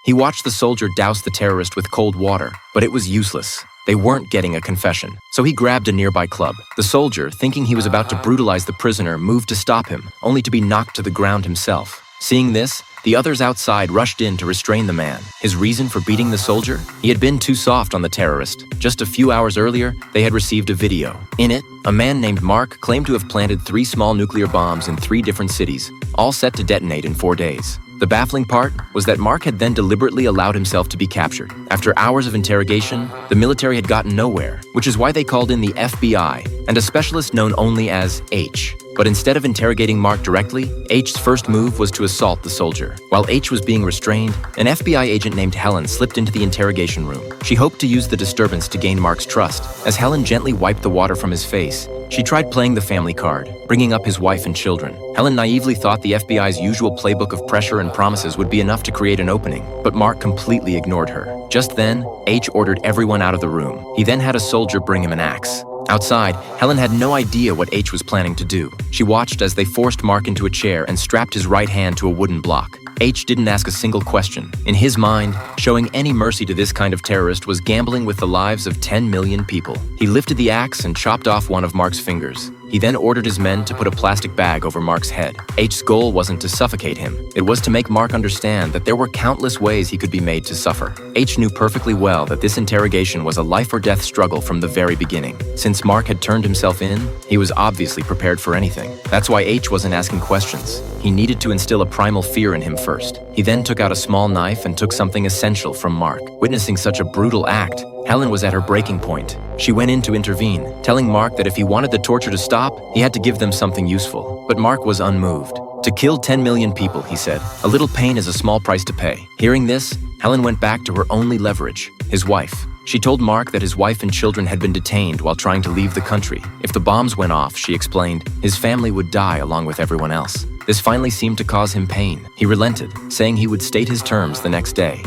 He watched the soldier douse the terrorist with cold water, but it was useless. They weren't getting a confession, so he grabbed a nearby club. The soldier, thinking he was about to brutalize the prisoner, moved to stop him, only to be knocked to the ground himself. Seeing this, the others outside rushed in to restrain the man. His reason for beating the soldier? He had been too soft on the terrorist. Just a few hours earlier, they had received a video. In it, a man named Mark claimed to have planted 3 small nuclear bombs in 3 different cities, all set to detonate in 4 days. The baffling part was that Mark had then deliberately allowed himself to be captured. After hours of interrogation, the military had gotten nowhere, which is why they called in the FBI and a specialist known only as H. But instead of interrogating Mark directly, H's first move was to assault the soldier. While H was being restrained, an FBI agent named Helen slipped into the interrogation room. She hoped to use the disturbance to gain Mark's trust. As Helen gently wiped the water from his face, she tried playing the family card, bringing up his wife and children. Helen naively thought the FBI's usual playbook of pressure and promises would be enough to create an opening, but Mark completely ignored her. Just then, H ordered everyone out of the room. He then had a soldier bring him an axe. Outside, Helen had no idea what H was planning to do. She watched as they forced Mark into a chair and strapped his right hand to a wooden block. H didn't ask a single question. In his mind, showing any mercy to this kind of terrorist was gambling with the lives of 10 million people. He lifted the axe and chopped off one of Mark's fingers. He then ordered his men to put a plastic bag over Mark's head. H's goal wasn't to suffocate him. It was to make Mark understand that there were countless ways he could be made to suffer. H knew perfectly well that this interrogation was a life-or-death struggle from the very beginning. Since Mark had turned himself in, he was obviously prepared for anything. That's why H wasn't asking questions. He needed to instill a primal fear in him first. He then took out a small knife and took something essential from Mark. Witnessing such a brutal act, Helen was at her breaking point. She went in to intervene, telling Mark that if he wanted the torture to stop, he had to give them something useful. But Mark was unmoved. To kill 10 million people, he said, a little pain is a small price to pay. Hearing this, Helen went back to her only leverage, his wife. She told Mark that his wife and children had been detained while trying to leave the country. If the bombs went off, she explained, his family would die along with everyone else. This finally seemed to cause him pain. He relented, saying he would state his terms the next day.